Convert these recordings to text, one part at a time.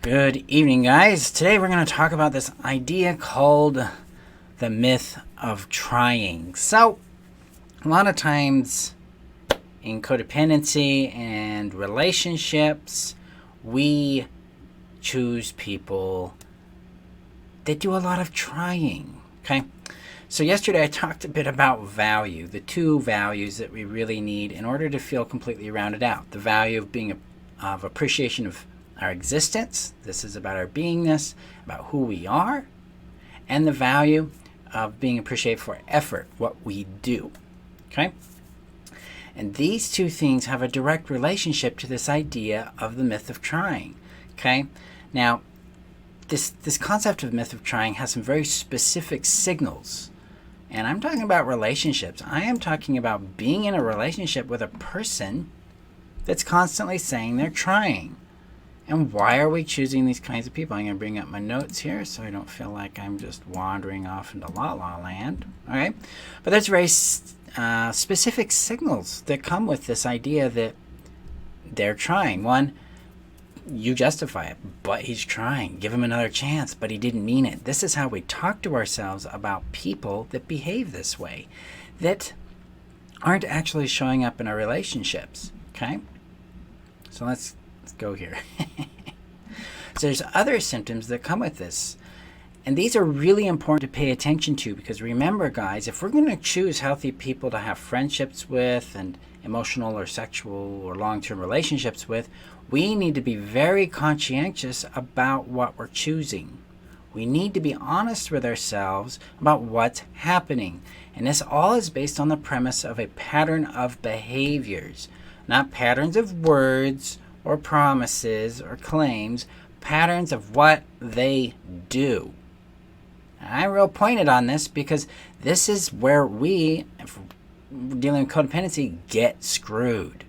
Good evening, guys. Today we're going to talk about this idea called the myth of trying. So, a lot of times in codependency and relationships, we choose people that do a lot of trying. Okay? So yesterday I talked a bit about value, the two values that we really need in order to feel completely rounded out. The value of being of appreciation of our existence. This is about our beingness, about who we are, and the value of being appreciated for effort, what we do. Okay? And these two things have a direct relationship to this idea of the myth of trying. Okay? Now, this concept of myth of trying has some very specific signals. And I'm talking about relationships. I am talking about being in a relationship with a person that's constantly saying they're trying. And why are we choosing these kinds of people? I'm going to bring up my notes here so I don't feel like I'm just wandering off into la-la land. All right? But there's very specific signals that come with this idea that they're trying. One, you justify it, but he's trying. Give him another chance, but he didn't mean it. This is how we talk to ourselves about people that behave this way, that aren't actually showing up in our relationships. Okay? So let's go here. So there's other symptoms that come with this. And these are really important to pay attention to because remember, guys, if we're going to choose healthy people to have friendships with and emotional or sexual or long-term relationships with, we need to be very conscientious about what we're choosing. We need to be honest with ourselves about what's happening. And this all is based on the premise of a pattern of behaviors, not patterns of words or promises or claims, patterns of what they do. And I'm real pointed on this because this is where we, if we're dealing with codependency, get screwed.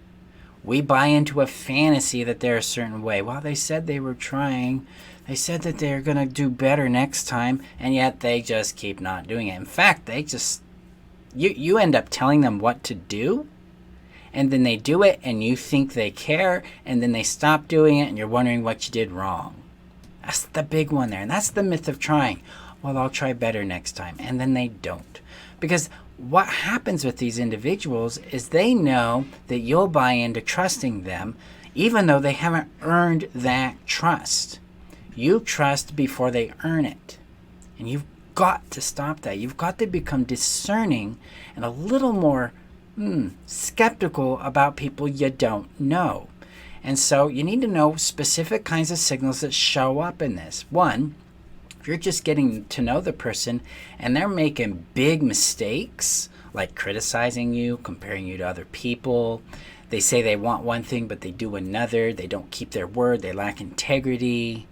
We buy into a fantasy that they're a certain way. Well, they said they were trying. They said that they're going to do better next time, and yet they just keep not doing it. In fact, they just, you end up telling them what to do, and then they do it, and you think they care, and then they stop doing it, and you're wondering what you did wrong. That's the big one there, and that's the myth of trying. Well, I'll try better next time, and then they don't. Because what happens with these individuals is they know that you'll buy into trusting them, even though they haven't earned that trust. You trust before they earn it, and you've got to stop that. You've got to become discerning and a little more skeptical about people you don't know. And so you need to know specific kinds of signals that show up in this. One, if you're just getting to know the person and they're making big mistakes, like criticizing you, comparing you to other people, they say they want one thing but they do another, they don't keep their word, they lack integrity,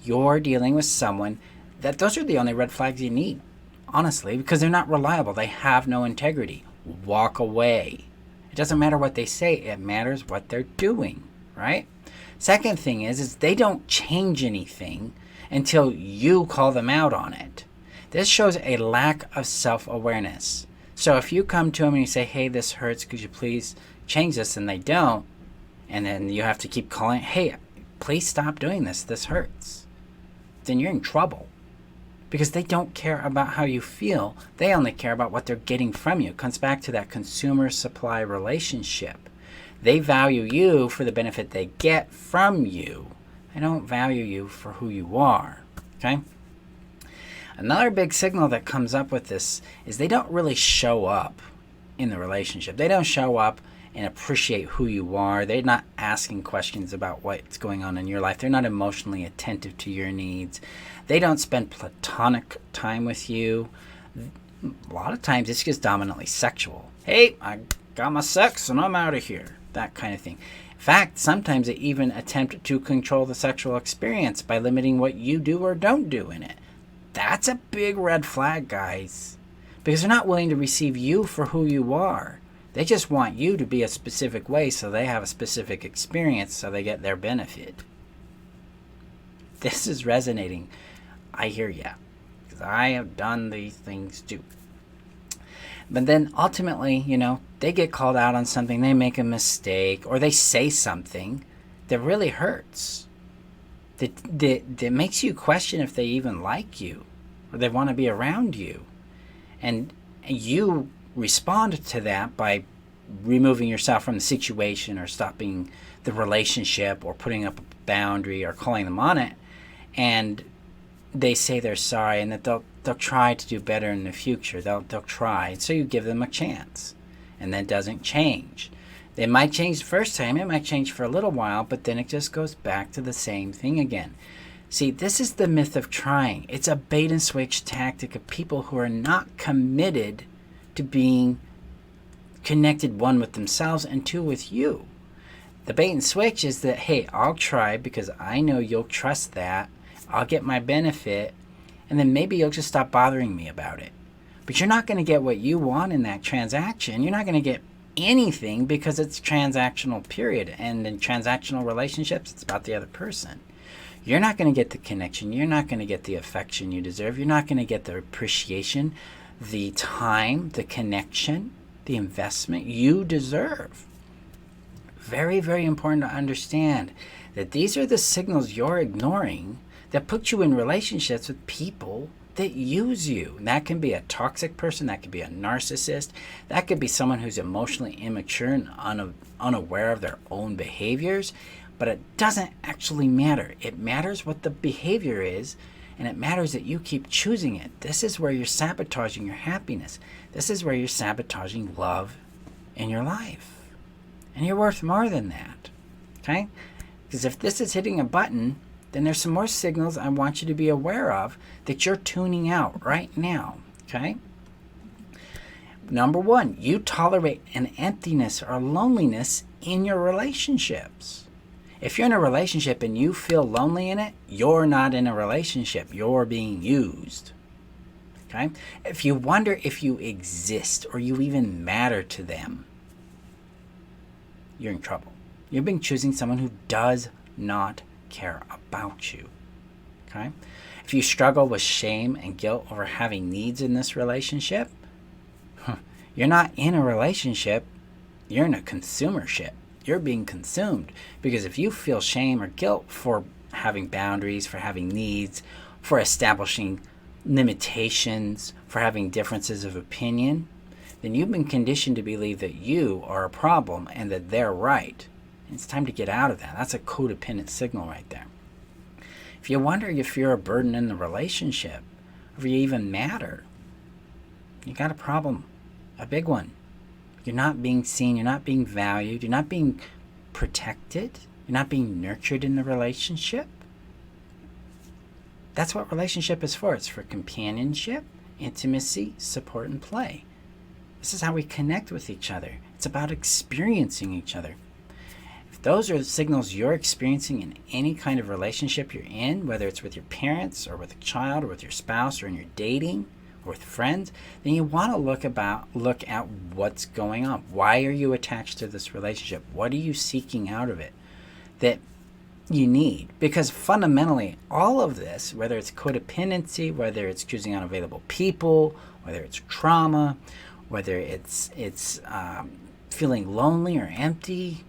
you're dealing with someone that those are the only red flags you need, honestly, because they're not reliable. They have no integrity. Walk away. It doesn't matter what they say. It matters what they're doing, right? Second thing is they don't change anything until you call them out on it. This shows a lack of self-awareness. So if you come to them and you say, hey, this hurts, could you please change this? And they don't, and then you have to keep calling, hey, please stop doing this. This hurts. Then you're in trouble. Because they don't care about how you feel. They only care about what they're getting from you. It comes back to that consumer-supply relationship. They value you for the benefit they get from you. They don't value you for who you are. Okay? Another big signal that comes up with this is they don't really show up in the relationship. They don't show up and appreciate who you are. They're not asking questions about what's going on in your life. They're not emotionally attentive to your needs. They don't spend platonic time with you. A lot of times it's just dominantly sexual. Hey, I got my sex and I'm out of here. That kind of thing. In fact, sometimes they even attempt to control the sexual experience by limiting what you do or don't do in it. That's a big red flag, guys. Because they're not willing to receive you for who you are. They just want you to be a specific way so they have a specific experience so they get their benefit. This is resonating. I hear ya. Because I have done these things too. But then ultimately, you know, they get called out on something, they make a mistake, or they say something that really hurts. that makes you question if they even like you or they want to be around you. And you respond to that by removing yourself from the situation or stopping the relationship or putting up a boundary or calling them on it. And they say they're sorry and that they'll try to do better in the future. They'll try. So you give them a chance. And that doesn't change. It might change the first time, it might change for a little while, but then it just goes back to the same thing again. See, this is the myth of trying. It's a bait and switch tactic of people who are not committed to being connected, one, with themselves, and two, with you. The bait and switch is that, hey, I'll try because I know you'll trust that. I'll get my benefit, and then maybe you'll just stop bothering me about it. But you're not going to get what you want in that transaction. You're not going to get anything because it's transactional, period. And in transactional relationships, it's about the other person. You're not going to get the connection. You're not going to get the affection you deserve. You're not going to get the appreciation, the time, the connection, the investment you deserve. Very, very important to understand that these are the signals you're ignoring that put you in relationships with people that use you. And that can be a toxic person, that could be a narcissist, that could be someone who's emotionally immature and unaware of their own behaviors. But it doesn't actually matter. It matters what the behavior is, and it matters that you keep choosing it. This is where you're sabotaging your happiness. This is where you're sabotaging love in your life. And you're worth more than that. Okay? Because if this is hitting a button, then there's some more signals I want you to be aware of that you're tuning out right now. Okay? Number one, you tolerate an emptiness or loneliness in your relationships. If you're in a relationship and you feel lonely in it, you're not in a relationship. You're being used. Okay? If you wonder if you exist or you even matter to them, you're in trouble. You've been choosing someone who does not care about you. Okay? If you struggle with shame and guilt over having needs in this relationship, you're not in a relationship. You're in a consumership. You're being consumed. Because if you feel shame or guilt for having boundaries, for having needs, for establishing limitations, for having differences of opinion, then you've been conditioned to believe that you are a problem and that they're right. And it's time to get out of that. That's a codependent signal right there. If you wonder if you're a burden in the relationship, or you even matter, you got a problem, a big one. You're not being seen, you're not being valued, you're not being protected, you're not being nurtured in the relationship. That's what relationship is for. It's for companionship, intimacy, support, and play. This is how we connect with each other. It's about experiencing each other. If those are the signals you're experiencing in any kind of relationship you're in, whether it's with your parents or with a child or with your spouse or in your dating, with friends, then you want to look at what's going on. Why are you attached to this relationship? What are you seeking out of it that you need? Because fundamentally, all of this, whether it's codependency, whether it's choosing unavailable people, whether it's trauma, whether it's feeling lonely or empty,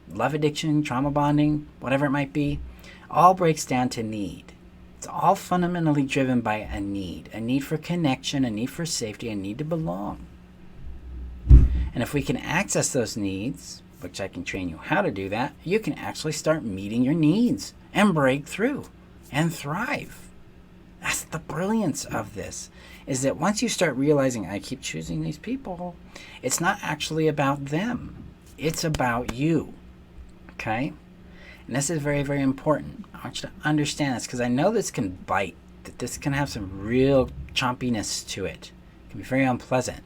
love addiction, trauma bonding, whatever it might be, all breaks down to need. It's all fundamentally driven by a need for connection, a need for safety, a need to belong. And if we can access those needs, which I can train you how to do that, you can actually start meeting your needs and break through and thrive. That's the brilliance of this, is that once you start realizing I keep choosing these people, it's not actually about them. It's about you. Okay? And this is very, very important. I want you to understand this because I know this can bite, that this can have some real chompiness to it. It can be very unpleasant.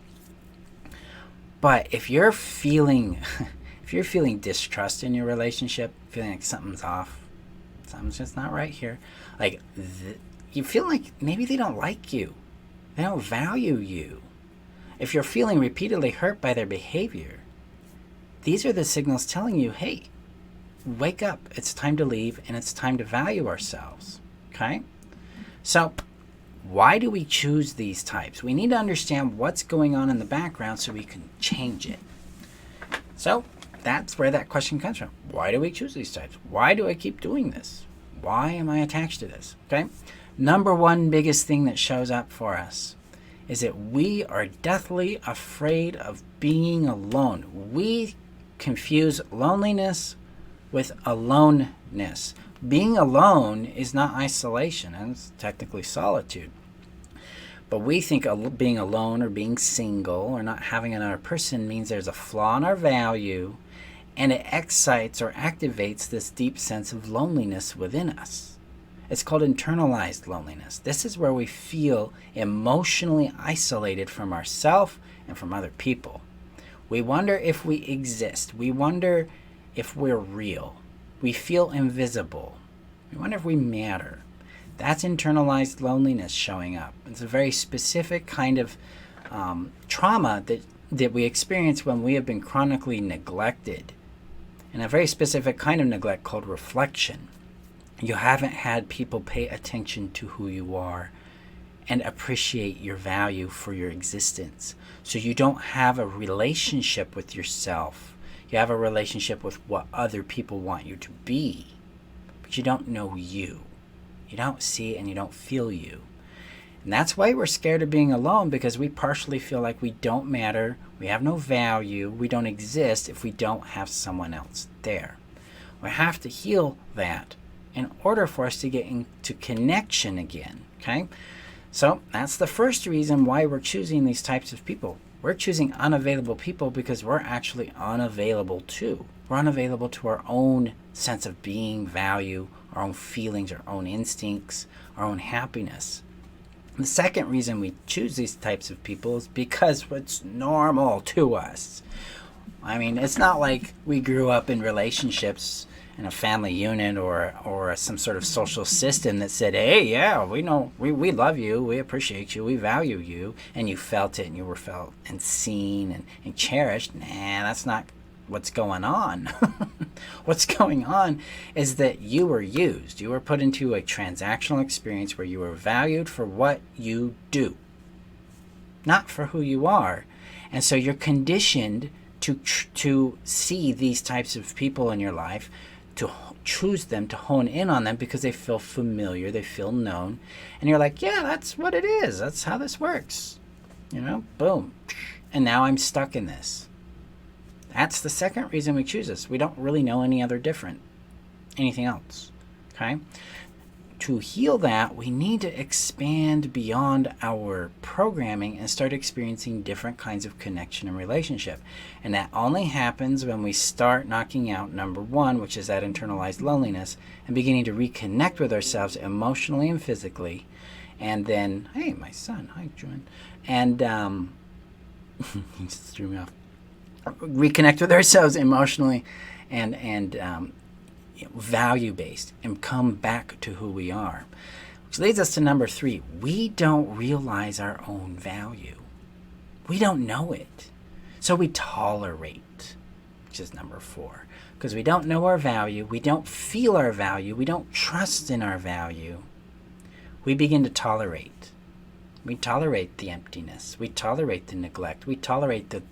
But if you're feeling distrust in your relationship, feeling like something's off, something's just not right here, like you feel like maybe they don't like you, they don't value you. If you're feeling repeatedly hurt by their behavior, these are the signals telling you, hey, wake up, it's time to leave and it's time to value ourselves. Okay? So why do we choose these types? We need to understand what's going on in the background so we can change it. So that's where that question comes from. Why do we choose these types? Why do I keep doing this? Why am I attached to this? Okay. Number one biggest thing that shows up for us is that we are deathly afraid of being alone. We confuse loneliness with aloneness. Being alone is not isolation, and it's technically solitude. But we think being alone or being single or not having another person means there's a flaw in our value, and it excites or activates this deep sense of loneliness within us. It's called internalized loneliness. This is where we feel emotionally isolated from ourselves and from other people. We wonder if we exist. We wonder if we're real. We feel invisible. We wonder if we matter. That's internalized loneliness showing up. It's a very specific kind of trauma that we experience when we have been chronically neglected. And a very specific kind of neglect called reflection. You haven't had people pay attention to who you are and appreciate your value for your existence. So you don't have a relationship with yourself. You have a relationship with what other people want you to be. But you don't know you. You don't see and you don't feel you. And that's why we're scared of being alone, because we partially feel like we don't matter, we have no value, we don't exist if we don't have someone else there. We have to heal that in order for us to get into connection again, okay? So that's the first reason why we're choosing these types of people. We're choosing unavailable people because we're actually unavailable too. We're unavailable to our own sense of being, value, our own feelings, our own instincts, our own happiness. The second reason we choose these types of people is because it's normal to us. I mean, it's not like we grew up in relationships in a family unit or some sort of social system that said, hey, yeah, we know, we love you, we appreciate you, we value you, and you felt it and you were felt and seen and cherished. Nah, that's not what's going on. What's going on is that you were used. You were put into a transactional experience where you were valued for what you do, not for who you are. And so you're conditioned to see these types of people in your life, to choose them, to hone in on them because they feel familiar, they feel known. And you're like, yeah, that's what it is. That's how this works. You know, boom. And now I'm stuck in this. That's the second reason we choose this. We don't really know anything else. Okay? To heal that, we need to expand beyond our programming and start experiencing different kinds of connection and relationship. And that only happens when we start knocking out number one, which is that internalized loneliness, and beginning to reconnect with ourselves emotionally and physically. And then, hey, my son, hi, Juan. And he just threw me off. Reconnect with ourselves emotionally and value-based and come back to who we are. Which leads us to number three. We don't realize our own value. We don't know it. So we tolerate, which is number four. Because we don't know our value, we don't feel our value, we don't trust in our value. We begin to tolerate. We tolerate the emptiness. We tolerate the neglect. We tolerate the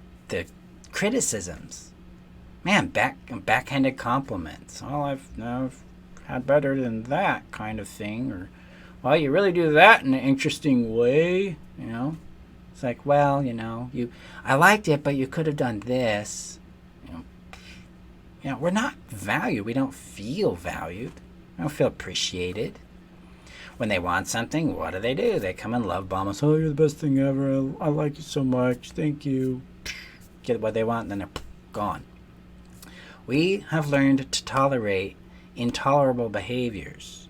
criticisms. Man, backhanded compliments. Oh, I've had better than that kind of thing. Or, well, you really do that in an interesting way. You know, it's like, well, you know, I liked it, but you could have done this. You know, we're not valued. We don't feel valued. We don't feel appreciated. When they want something, what do? They come and love bomb us. Oh, you're the best thing ever. I like you so much. Thank you. Get what they want, and then they're gone. We have learned to tolerate intolerable behaviors.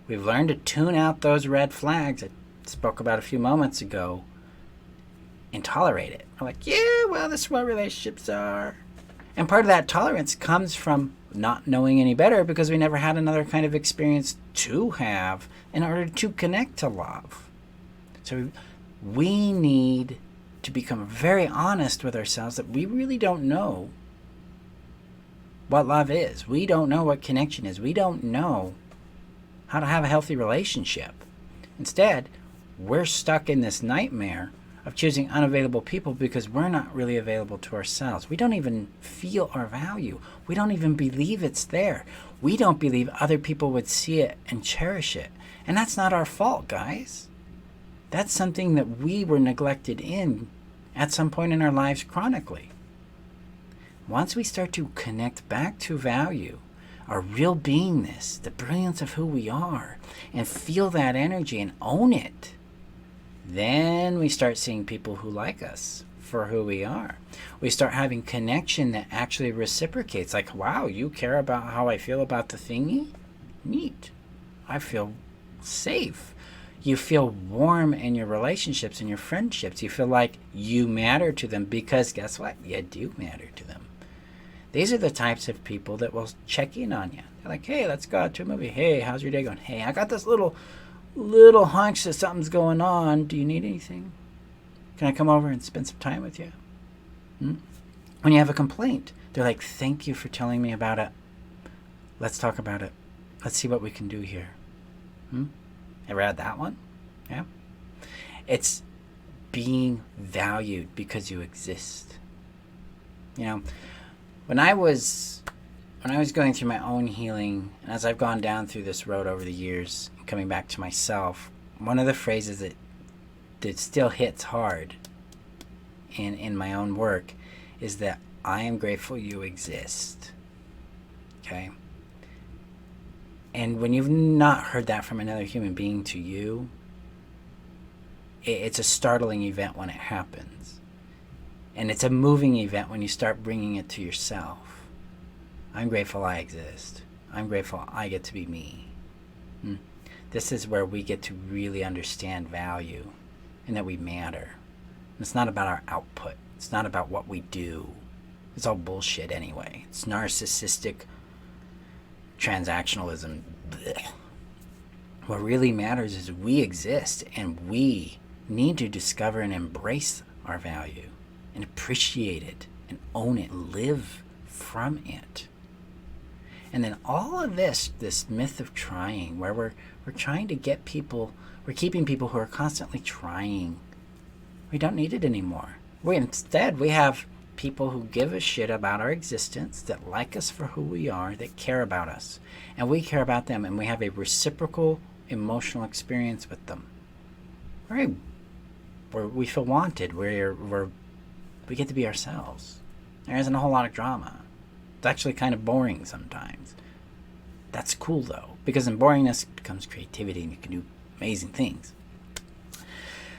We've learned to tune out those red flags I spoke about a few moments ago and tolerate it. We're like, yeah, well, this is what relationships are. And part of that tolerance comes from not knowing any better because we never had another kind of experience to have in order to connect to love. So we need to become very honest with ourselves that we really don't know what love is. We don't know what connection is. We don't know how to have a healthy relationship. Instead, we're stuck in this nightmare of choosing unavailable people because we're not really available to ourselves. We don't even feel our value. We don't even believe it's there. We don't believe other people would see it and cherish it. And that's not our fault, guys. That's something that we were neglected in at some point in our lives chronically. Once we start to connect back to value, our real beingness, the brilliance of who we are, and feel that energy and own it, then we start seeing people who like us for who we are. We start having connection that actually reciprocates. Like, wow, you care about how I feel about the thingy? Neat. I feel safe. You feel warm in your relationships and your friendships. You feel like you matter to them because guess what? You do matter to them. These are the types of people that will check in on you. They're like, hey, let's go out to a movie. Hey, how's your day going? Hey, I got this little hunch that something's going on. Do you need anything? Can I come over and spend some time with you? When you have a complaint, they're like, thank you for telling me about it. Let's talk about it. Let's see what we can do here. Ever had that one? Yeah. It's being valued because you exist. You know, when I was going through my own healing, and as I've gone down through this road over the years, coming back to myself, one of the phrases that still hits hard in my own work is that I am grateful you exist. Okay? And when you've not heard that from another human being to you, it's a startling event when it happens. And it's a moving event when you start bringing it to yourself. I'm grateful I exist. I'm grateful I get to be me. This is where we get to really understand value and that we matter. It's not about our output. It's not about what we do. It's all bullshit anyway. It's narcissistic transactionalism. Blech. What really matters is we exist, and we need to discover and embrace our value and appreciate it and own it, live from it. And then all of this myth of trying, where we're trying to get people, we're keeping people who are constantly trying. We don't need it anymore. Instead, we have people who give a shit about our existence, that like us for who we are, that care about us. And we care about them, and we have a reciprocal emotional experience with them. Right? Where we feel wanted, where we get to be ourselves. There isn't a whole lot of drama. It's actually kind of boring sometimes. That's cool though, because in boringness becomes creativity and you can do amazing things.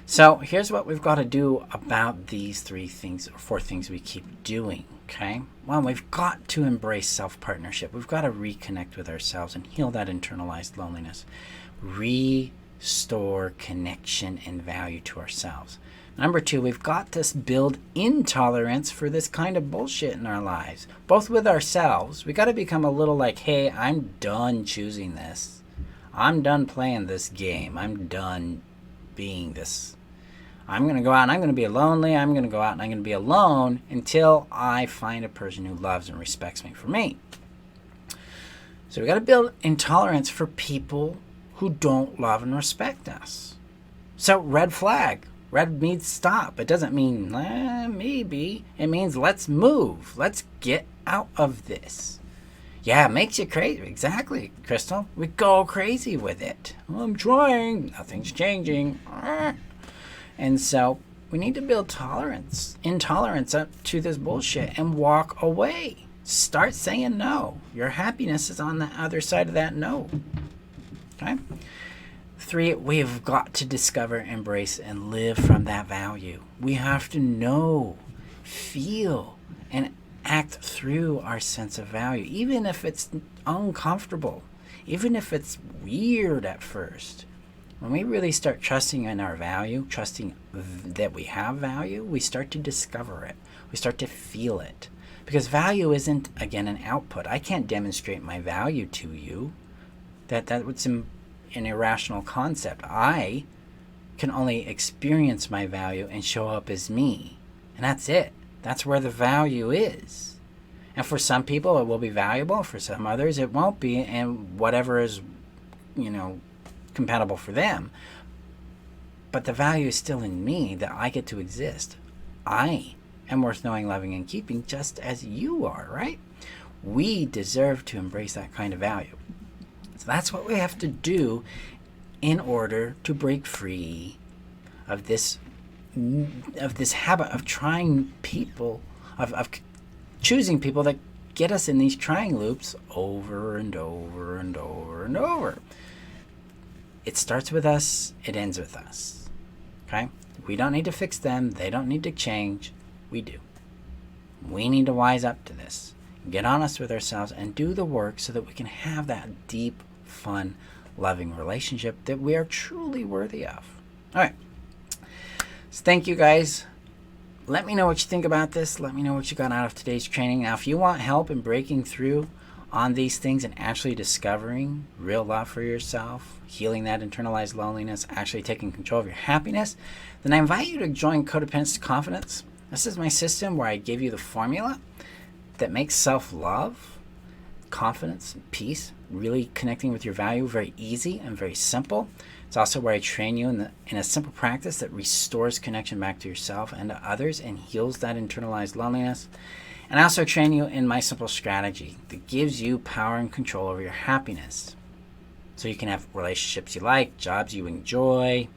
So here's what we've got to do about these 3 things or 4 things we keep doing, okay? Well, we've got to embrace self-partnership. We've got to reconnect with ourselves and heal that internalized loneliness. Restore connection and value to ourselves. Number 2, we've got to build intolerance for this kind of bullshit in our lives, both with ourselves. We got to become a little like, hey, I'm done choosing this. I'm done playing this game. I'm done being this. I'm going to go out and I'm going to be lonely. I'm going to go out and I'm going to be alone until I find a person who loves and respects me for me. So we got to build intolerance for people who don't love and respect us. So red flag. Red means stop. It doesn't mean maybe. It means let's move. Let's get out of this. Yeah, it makes you crazy. Exactly, Crystal. We go crazy with it. I'm trying. Nothing's changing. And so we need to build intolerance up to this bullshit and walk away. Start saying no. Your happiness is on the other side of that no. Okay? 3, we've got to discover, embrace, and live from that value. We have to know, feel, and act through our sense of value, even if it's uncomfortable, even if it's weird at first. When we really start trusting in our value, trusting that we have value, we start to discover it. We start to feel it. Because value isn't, again, an output. I can't demonstrate my value to you. That's an irrational concept. I can only experience my value and show up as me. And that's it. That's where the value is. And for some people, it will be valuable. For some others, it won't be. And whatever is, compatible for them. But the value is still in me that I get to exist. I am worth knowing, loving, and keeping just as you are, right? We deserve to embrace that kind of value. So that's what we have to do in order to break free of this habit of trying people, of choosing people that get us in these trying loops over and over and over and over. It starts with us, it ends with us. Okay? We don't need to fix them, they don't need to change. We do. We need to wise up to this, get honest with ourselves, and do the work so that we can have that deep, fun, loving relationship that we are truly worthy of. All right. So thank you, guys. Let me know what you think about this. Let me know what you got out of today's training. Now, if you want help in breaking through on these things and actually discovering real love for yourself, healing that internalized loneliness, actually taking control of your happiness, then I invite you to join Codependency Confidence. This is my system where I give you the formula that makes self-love, confidence, and peace, really connecting with your value, very easy and very simple. It's also where I train you in a simple practice that restores connection back to yourself and to others and heals that internalized loneliness. And I also train you in my simple strategy that gives you power and control over your happiness. So you can have relationships you like, jobs you enjoy,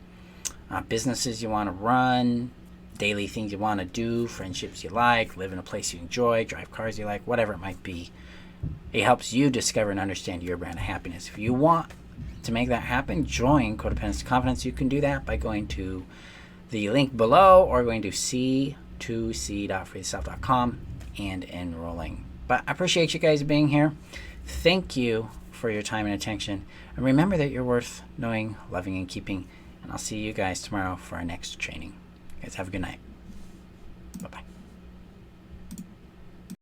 businesses you want to run, daily things you want to do, friendships you like, live in a place you enjoy, drive cars you like, whatever it might be. It helps you discover and understand your brand of happiness. If you want to make that happen, join Codependency Confidence. You can do that by going to the link below or going to c2c.freeself.com and enrolling. But I appreciate you guys being here. Thank you for your time and attention. And remember that you're worth knowing, loving, and keeping. And I'll see you guys tomorrow for our next training. You guys have a good night. Bye-bye.